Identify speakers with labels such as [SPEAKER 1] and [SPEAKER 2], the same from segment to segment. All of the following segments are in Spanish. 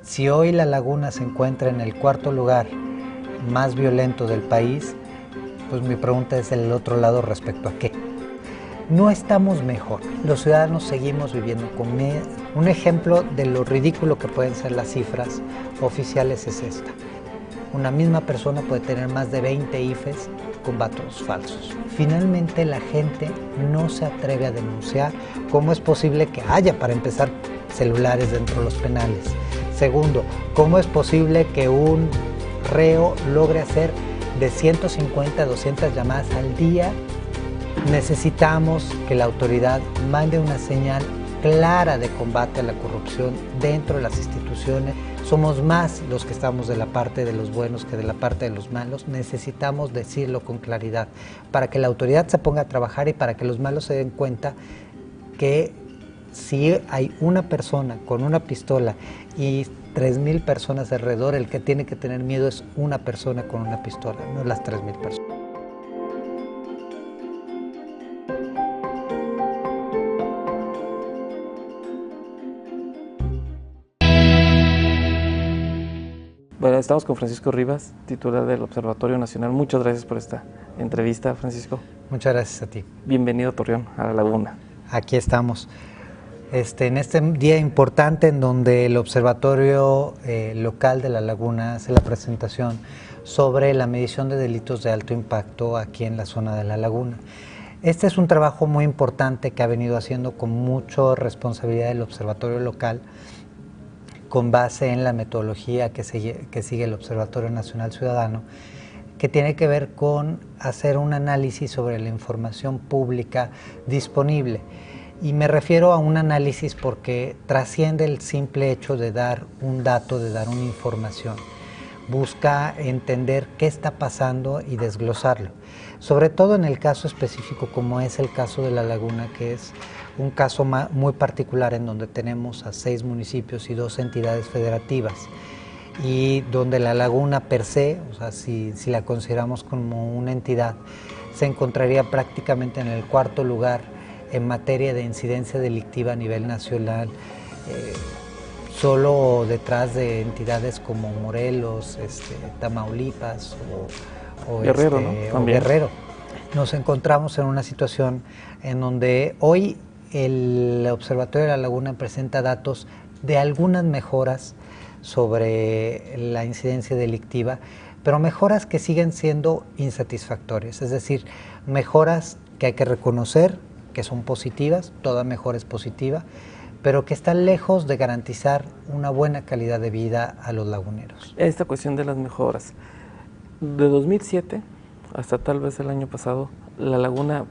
[SPEAKER 1] Si hoy La Laguna se encuentra en el cuarto lugar más violento del país, pues mi pregunta es el otro lado respecto a qué. No estamos mejor, los ciudadanos seguimos viviendo con miedo. Un ejemplo de lo ridículo que pueden ser las cifras oficiales es esta. Una misma persona puede tener más de 20 IFEs con datos falsos. Finalmente la gente no se atreve a denunciar. ¿Cómo es posible que haya, para empezar, celulares dentro de los penales? Segundo, ¿cómo es posible que un reo logre hacer de 150 a 200 llamadas al día? Necesitamos que la autoridad mande una señal clara de combate a la corrupción dentro de las instituciones. Somos más los que estamos de la parte de los buenos que de la parte de los malos. Necesitamos decirlo con claridad para que la autoridad se ponga a trabajar y para que los malos se den cuenta que si hay una persona con una pistola y 3,000 personas alrededor, el que tiene que tener miedo es una persona con una pistola, no las 3,000 personas.
[SPEAKER 2] Bueno, estamos con Francisco Rivas, titular del Observatorio Nacional. Muchas gracias por esta entrevista, Francisco.
[SPEAKER 1] Muchas gracias a ti.
[SPEAKER 2] Bienvenido a Torreón, a La Laguna.
[SPEAKER 1] Aquí estamos. En este día importante en donde el Observatorio Local de La Laguna hace la presentación sobre la medición de delitos de alto impacto aquí en la zona de La Laguna. Este es un trabajo muy importante que ha venido haciendo con mucha responsabilidad el Observatorio Local, con base en la metodología que sigue el Observatorio Nacional Ciudadano, que tiene que ver con hacer un análisis sobre la información pública disponible. Y me refiero a un análisis porque trasciende el simple hecho de dar un dato, de dar una información. Busca entender qué está pasando y desglosarlo. Sobre todo en el caso específico, como es el caso de La Laguna, que es un caso muy particular en donde tenemos a 6 municipios y 2 entidades federativas, y donde La Laguna per se, o sea, si la consideramos como una entidad, se encontraría prácticamente en el cuarto lugar en materia de incidencia delictiva a nivel nacional, solo detrás de entidades como Morelos, Tamaulipas o
[SPEAKER 2] Guerrero, ¿no?
[SPEAKER 1] o Guerrero. Nos encontramos en una situación en donde hoy el Observatorio de La Laguna presenta datos de algunas mejoras sobre la incidencia delictiva, pero mejoras que siguen siendo insatisfactorias, es decir, mejoras que hay que reconocer que son positivas, toda mejora es positiva, pero que están lejos de garantizar una buena calidad de vida a los laguneros.
[SPEAKER 2] Esta cuestión de las mejoras, de 2007 hasta tal vez el año pasado, La Laguna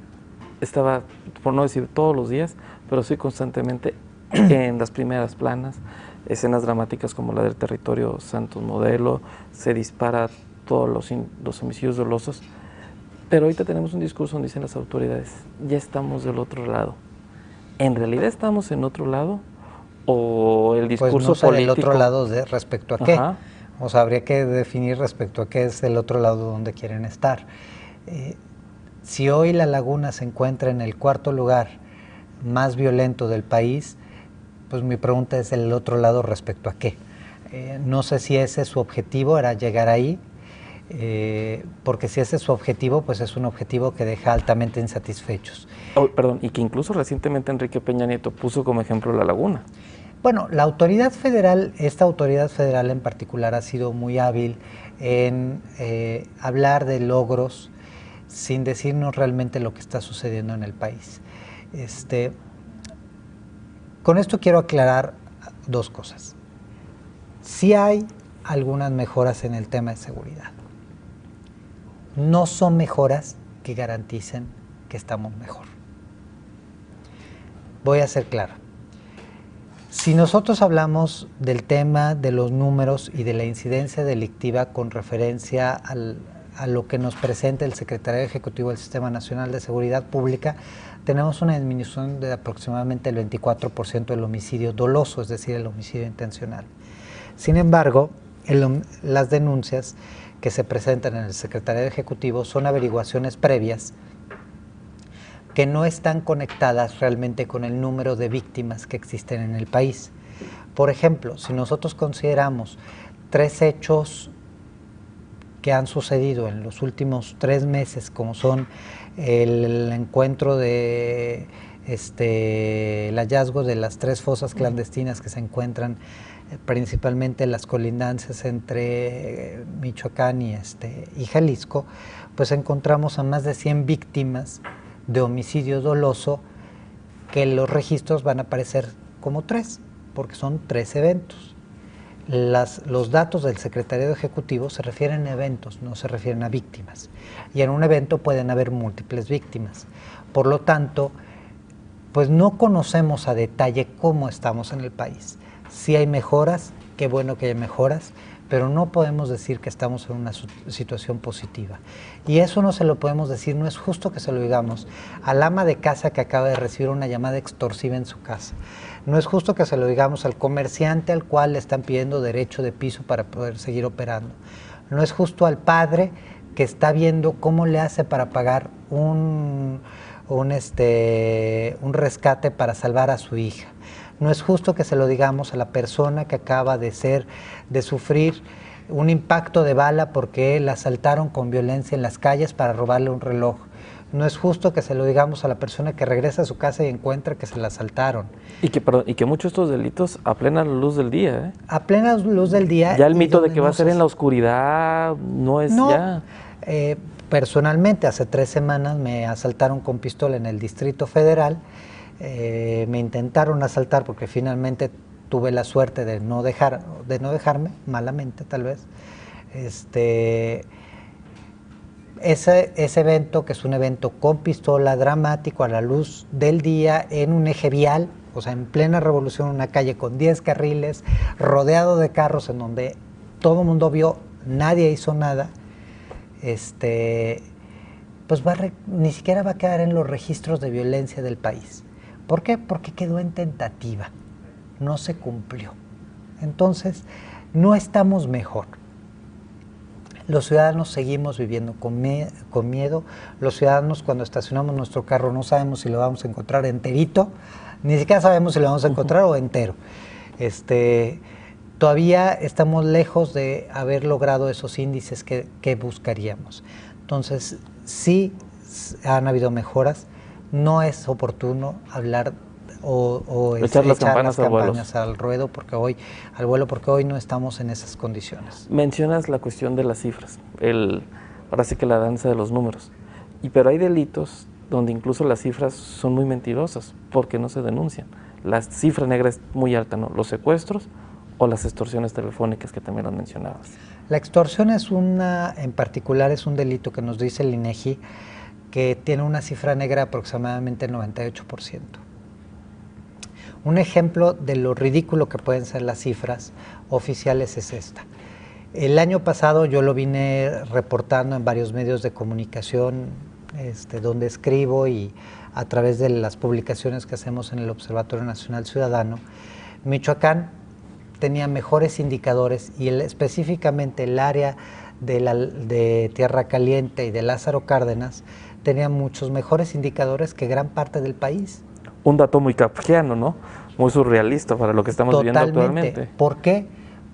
[SPEAKER 2] estaba, por no decir todos los días, pero sí constantemente en las primeras planas, escenas dramáticas como la del territorio Santos Modelo, se dispara todos los homicidios dolosos, pero ahorita tenemos un discurso donde dicen las autoridades, ya estamos del otro lado. ¿En realidad estamos en otro lado? ¿O el discurso
[SPEAKER 1] pues no sé
[SPEAKER 2] político?
[SPEAKER 1] ¿El otro lado respecto a qué?
[SPEAKER 2] Ajá.
[SPEAKER 1] O sea, habría que definir respecto a qué es el otro lado donde quieren estar. Si hoy La Laguna se encuentra en el cuarto lugar más violento del país, pues mi pregunta es el otro lado respecto a qué. No sé si ese es su objetivo, era llegar ahí, porque si ese es su objetivo, pues es un objetivo que deja altamente insatisfechos.
[SPEAKER 2] Perdón, y que incluso recientemente Enrique Peña Nieto puso como ejemplo La Laguna.
[SPEAKER 1] Bueno, la autoridad federal, esta autoridad federal en particular, ha sido muy hábil en hablar de logros sin decirnos realmente lo que está sucediendo en el país. Con esto quiero aclarar 2 cosas. Sí hay algunas mejoras en el tema de seguridad. No son mejoras que garanticen que estamos mejor. Voy a ser claro. Si nosotros hablamos del tema de los números y de la incidencia delictiva con referencia a lo que nos presenta el Secretariado Ejecutivo del Sistema Nacional de Seguridad Pública, tenemos una disminución de aproximadamente el 24% del homicidio doloso, es decir, el homicidio intencional. Sin embargo, las denuncias que se presentan en el Secretariado Ejecutivo son averiguaciones previas que no están conectadas realmente con el número de víctimas que existen en el país. Por ejemplo, si nosotros consideramos 3 hechos que han sucedido en los últimos 3 meses, como son el encuentro de el hallazgo de las 3 fosas clandestinas que se encuentran principalmente en las colindancias entre Michoacán y Jalisco, pues encontramos a más de 100 víctimas de homicidio doloso, que los registros van a aparecer como 3, porque son 3 eventos. Los datos del Secretariado Ejecutivo se refieren a eventos, no se refieren a víctimas. Y en un evento pueden haber múltiples víctimas. Por lo tanto, pues no conocemos a detalle cómo estamos en el país. Sí hay mejoras, qué bueno que hay mejoras, pero no podemos decir que estamos en una situación positiva. Y eso no se lo podemos decir, no es justo que se lo digamos al ama de casa que acaba de recibir una llamada extorsiva en su casa. No es justo que se lo digamos al comerciante al cual le están pidiendo derecho de piso para poder seguir operando. No es justo al padre que está viendo cómo le hace para pagar un rescate para salvar a su hija. No es justo que se lo digamos a la persona que acaba de sufrir un impacto de bala porque la asaltaron con violencia en las calles para robarle un reloj. No es justo que se lo digamos a la persona que regresa a su casa y encuentra que se la asaltaron.
[SPEAKER 2] Y que muchos de estos delitos a plena luz del día, ¿eh?
[SPEAKER 1] A plena luz del día.
[SPEAKER 2] Ya el mito de que va a ser en la oscuridad no es ya.
[SPEAKER 1] Personalmente, hace 3 semanas me asaltaron con pistola en el Distrito Federal. Me intentaron asaltar porque finalmente tuve la suerte de no dejarme, malamente tal vez. Ese evento, que es un evento con pistola, dramático, a la luz del día, en un eje vial, o sea, en plena revolución, una calle con 10 carriles, rodeado de carros, en donde todo el mundo vio, nadie hizo nada, pues ni siquiera va a quedar en los registros de violencia del país. ¿Por qué? Porque quedó en tentativa, no se cumplió. Entonces, no estamos mejor. Los ciudadanos seguimos viviendo con miedo. Los ciudadanos, cuando estacionamos nuestro carro, no sabemos si lo vamos a encontrar enterito, ni siquiera sabemos si lo vamos a encontrar o entero. Todavía estamos lejos de haber logrado esos índices que buscaríamos. Entonces, sí han habido mejoras. No es oportuno hablar o
[SPEAKER 2] echar las campanas
[SPEAKER 1] al vuelo porque hoy no estamos en esas condiciones.
[SPEAKER 2] Mencionas la cuestión de las cifras, ahora sí que la danza de los números, pero hay delitos donde incluso las cifras son muy mentirosas porque no se denuncian. La cifra negra es muy alta, ¿no? Los secuestros o las extorsiones telefónicas que también las mencionabas.
[SPEAKER 1] La extorsión en particular es un delito que nos dice el INEGI que tiene una cifra negra aproximadamente el 98%. Un ejemplo de lo ridículo que pueden ser las cifras oficiales es esta. El año pasado yo lo vine reportando en varios medios de comunicación, donde escribo y a través de las publicaciones que hacemos en el Observatorio Nacional Ciudadano. Michoacán tenía mejores indicadores y específicamente el área de Tierra Caliente y de Lázaro Cárdenas tenía muchos mejores indicadores que gran parte del país.
[SPEAKER 2] Un dato muy kafkiano, ¿no? Muy surrealista para lo que estamos viviendo actualmente.
[SPEAKER 1] ¿Por qué?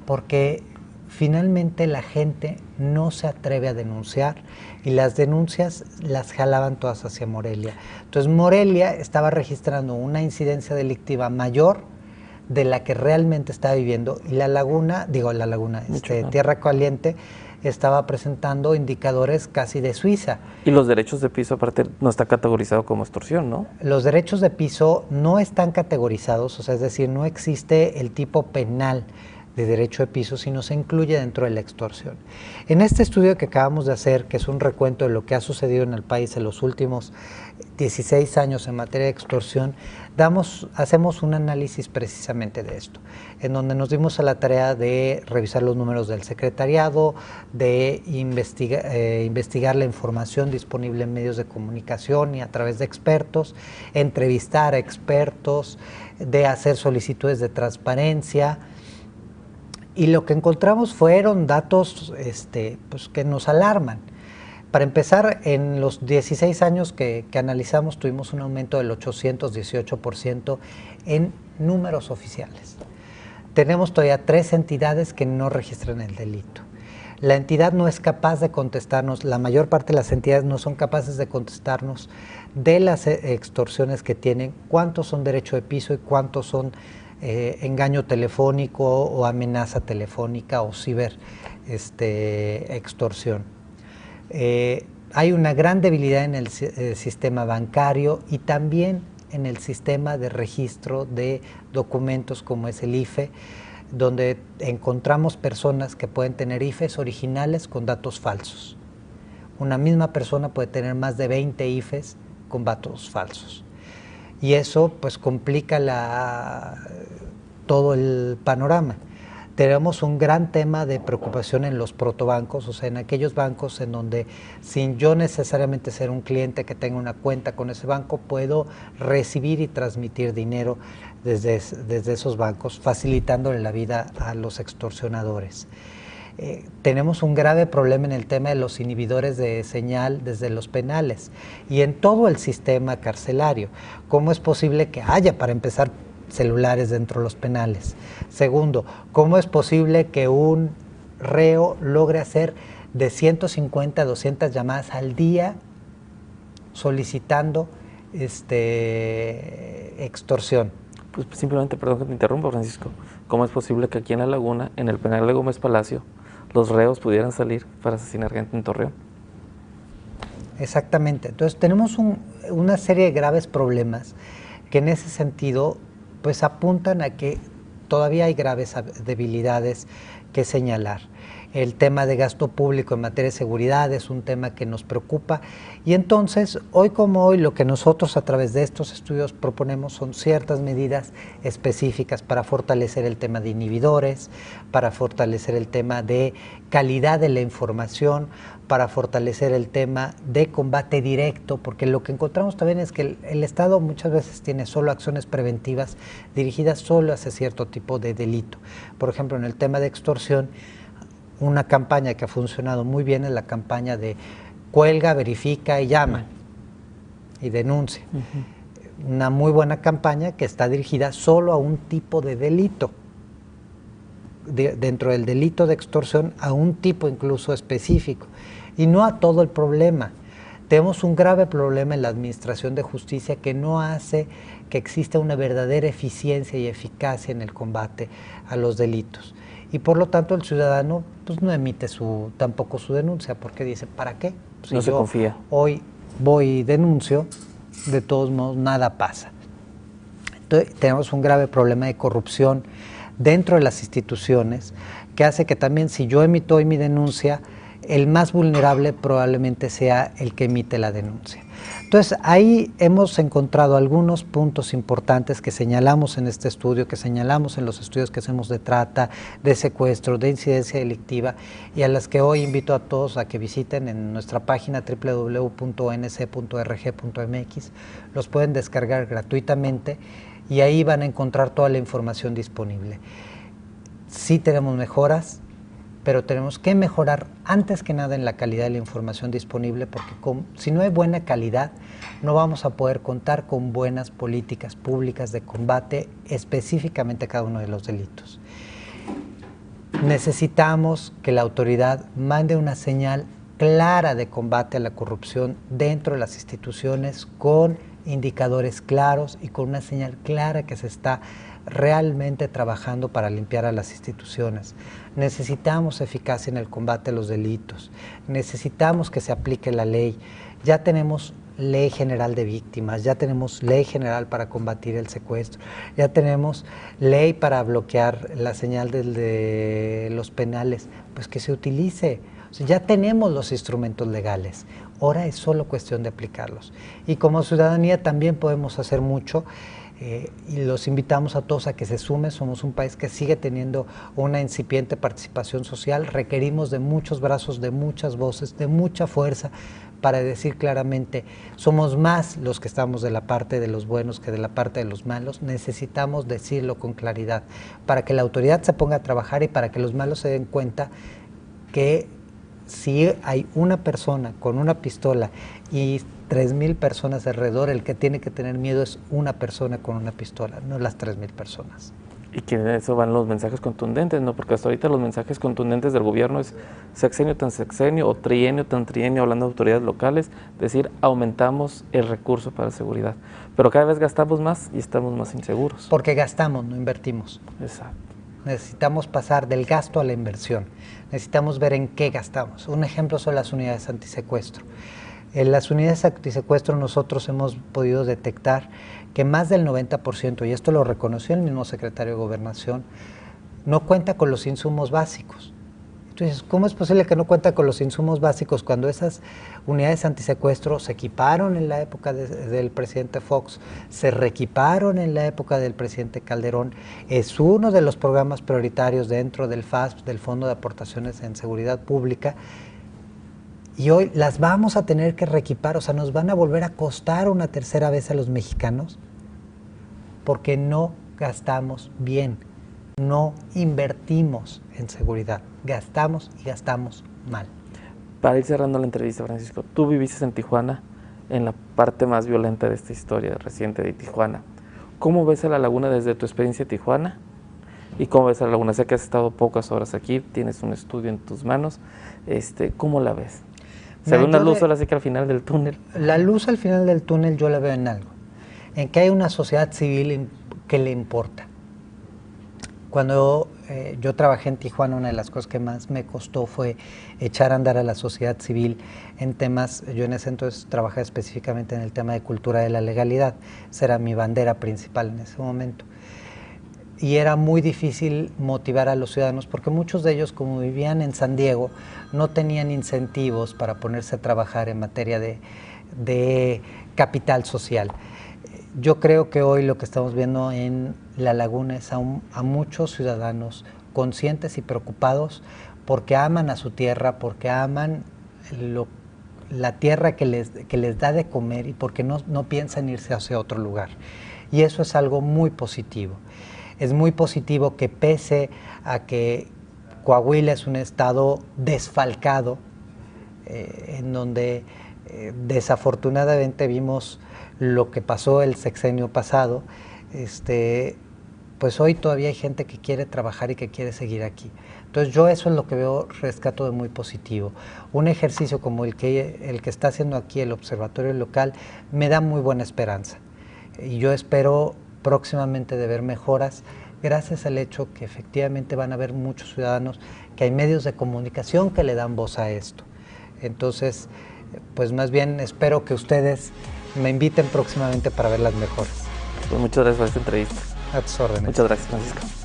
[SPEAKER 1] Porque finalmente la gente no se atreve a denunciar y las denuncias las jalaban todas hacia Morelia. Entonces Morelia estaba registrando una incidencia delictiva mayor de la que realmente estaba viviendo y Tierra Caliente estaba presentando indicadores casi de Suiza.
[SPEAKER 2] Y los derechos de piso aparte no está categorizado como extorsión, ¿no?
[SPEAKER 1] Los derechos de piso no están categorizados, o sea, es decir, no existe el tipo penal de derecho de piso, sino se incluye dentro de la extorsión. En este estudio que acabamos de hacer, que es un recuento de lo que ha sucedido en el país en los últimos 16 años en materia de extorsión, hacemos un análisis precisamente de esto, en donde nos dimos a la tarea de revisar los números del secretariado, de investigar la información disponible en medios de comunicación y a través de expertos, entrevistar a expertos, de hacer solicitudes de transparencia. Y lo que encontramos fueron datos pues que nos alarman. Para empezar, en los 16 años que analizamos tuvimos un aumento del 818% en números oficiales. tenemos todavía 3 entidades que no registran el delito. La entidad no es capaz de contestarnos, la mayor parte de las entidades no son capaces de contestarnos de las extorsiones que tienen, cuántos son derecho de piso y cuántos son engaño telefónico o amenaza telefónica o ciber extorsión. Hay una gran debilidad en el sistema bancario y también en el sistema de registro de documentos como es el IFE, donde encontramos personas que pueden tener IFEs originales con datos falsos. Una misma persona puede tener más de 20 IFEs con datos falsos. Y eso pues complica todo el panorama. Tenemos un gran tema de preocupación en los protobancos, o sea, en aquellos bancos en donde sin yo necesariamente ser un cliente que tenga una cuenta con ese banco, puedo recibir y transmitir dinero desde esos bancos, facilitándole la vida a los extorsionadores. Tenemos un grave problema en el tema de los inhibidores de señal desde los penales y en todo el sistema carcelario. ¿Cómo es posible que haya, para empezar, celulares dentro de los penales? Segundo, ¿cómo es posible que un reo logre hacer de 150 a 200 llamadas al día solicitando extorsión?
[SPEAKER 2] Pues simplemente, perdón que te interrumpa, Francisco, ¿cómo es posible que aquí en La Laguna, en el penal de Gómez Palacio, los reos pudieran salir para asesinar gente en Torreón?
[SPEAKER 1] Exactamente. Entonces tenemos una serie de graves problemas que en ese sentido pues apuntan a que todavía hay graves debilidades que señalar. El tema de gasto público en materia de seguridad es un tema que nos preocupa y entonces, hoy como hoy, lo que nosotros a través de estos estudios proponemos son ciertas medidas específicas para fortalecer el tema de inhibidores, para fortalecer el tema de calidad de la información, para fortalecer el tema de combate directo, porque lo que encontramos también es que el Estado muchas veces tiene solo acciones preventivas dirigidas solo hacia cierto tipo de delito. Por ejemplo, en el tema de extorsión, una campaña que ha funcionado muy bien es la campaña de cuelga, verifica y llama y denuncia. Una muy buena campaña que está dirigida solo a un tipo de delito. Dentro del delito de extorsión a un tipo incluso específico y no a todo el problema. Tenemos un grave problema en la administración de justicia que no hace que exista una verdadera eficiencia y eficacia en el combate a los delitos. Y por lo tanto el ciudadano pues, no emite tampoco su denuncia, porque dice, ¿para qué?
[SPEAKER 2] Si no se confía.
[SPEAKER 1] Hoy voy y denuncio, de todos modos nada pasa. Entonces, tenemos un grave problema de corrupción dentro de las instituciones, que hace que también si yo emito hoy mi denuncia, el más vulnerable probablemente sea el que emite la denuncia. Entonces, ahí hemos encontrado algunos puntos importantes que señalamos en este estudio, que señalamos en los estudios que hacemos de trata, de secuestro, de incidencia delictiva, y a las que hoy invito a todos a que visiten en nuestra página www.onc.rg.mx. Los pueden descargar gratuitamente y ahí van a encontrar toda la información disponible. Sí tenemos mejoras, pero tenemos que mejorar antes que nada en la calidad de la información disponible, porque si no hay buena calidad, no vamos a poder contar con buenas políticas públicas de combate específicamente a cada uno de los delitos. Necesitamos que la autoridad mande una señal clara de combate a la corrupción dentro de las instituciones, con indicadores claros y con una señal clara que se está realmente trabajando para limpiar a las instituciones. Necesitamos eficacia en el combate a los delitos, necesitamos que se aplique la ley. Ya tenemos ley general de víctimas, ya tenemos ley general para combatir el secuestro, ya tenemos ley para bloquear la señal de los penales, pues que se utilice. O sea, ya tenemos los instrumentos legales, ahora es solo cuestión de aplicarlos. Y como ciudadanía también podemos hacer mucho. Y los invitamos a todos a que se sumen. Somos un país que sigue teniendo una incipiente participación social, requerimos de muchos brazos, de muchas voces, de mucha fuerza para decir claramente, somos más los que estamos de la parte de los buenos que de la parte de los malos. Necesitamos decirlo con claridad para que la autoridad se ponga a trabajar y para que los malos se den cuenta que si hay una persona con una pistola y 3,000 personas alrededor, el que tiene que tener miedo es una persona con una pistola, no las 3,000 personas.
[SPEAKER 2] Y que eso van los mensajes contundentes, ¿no? Porque hasta ahorita los mensajes contundentes del gobierno es sexenio tan sexenio o trienio tan trienio, hablando de autoridades locales, decir, aumentamos el recurso para seguridad. Pero cada vez gastamos más y estamos más inseguros.
[SPEAKER 1] Porque gastamos, no invertimos.
[SPEAKER 2] Exacto.
[SPEAKER 1] Necesitamos pasar del gasto a la inversión. Necesitamos ver en qué gastamos. Un ejemplo son las unidades antisecuestro. En las unidades antisecuestro nosotros hemos podido detectar que más del 90%, y esto lo reconoció el mismo secretario de Gobernación, no cuenta con los insumos básicos. Entonces, ¿cómo es posible que no cuenta con los insumos básicos cuando esas unidades antisecuestro se equiparon en la época del presidente Fox, se reequiparon en la época del presidente Calderón? Es uno de los programas prioritarios dentro del FASP, del Fondo de Aportaciones en Seguridad Pública, y hoy las vamos a tener que reequipar, o sea, nos van a volver a costar una tercera vez a los mexicanos porque no gastamos bien, no invertimos en seguridad, gastamos y gastamos mal.
[SPEAKER 2] Para ir cerrando la entrevista, Francisco, tú viviste en Tijuana, en la parte más violenta de esta historia reciente de Tijuana. ¿Cómo ves a la laguna desde tu experiencia en Tijuana? ¿Y cómo ves a la laguna? Sé que has estado pocas horas aquí, tienes un estudio en tus manos, ¿cómo la ves? ¿Se ve una luz ahora sí que al final del túnel?
[SPEAKER 1] La luz al final del túnel yo la veo en algo, en que hay una sociedad civil que le importa. Cuando yo trabajé en Tijuana, una de las cosas que más me costó fue echar a andar a la sociedad civil en temas, yo en ese entonces trabajaba específicamente en el tema de cultura de la legalidad, esa era mi bandera principal en ese momento. Y era muy difícil motivar a los ciudadanos porque muchos de ellos, como vivían en San Diego, no tenían incentivos para ponerse a trabajar en materia de capital social. Yo creo que hoy lo que estamos viendo en La Laguna es a muchos ciudadanos conscientes y preocupados porque aman a su tierra, porque aman la tierra que les da de comer y porque no piensan irse hacia otro lugar. Y eso es algo muy positivo. Es muy positivo que pese a que Coahuila es un estado desfalcado, en donde desafortunadamente vimos lo que pasó el sexenio pasado, pues hoy todavía hay gente que quiere trabajar y que quiere seguir aquí. Entonces yo eso es lo que veo, rescato de muy positivo. Un ejercicio como el que está haciendo aquí el Observatorio Local me da muy buena esperanza. Y yo espero próximamente de ver mejoras gracias al hecho que efectivamente van a haber muchos ciudadanos, que hay medios de comunicación que le dan voz a esto. Entonces, pues más bien espero que ustedes me inviten próximamente para ver las mejoras.
[SPEAKER 2] Pues muchas gracias por esta entrevista.
[SPEAKER 1] A tus órdenes.
[SPEAKER 2] Muchas gracias, Francisco.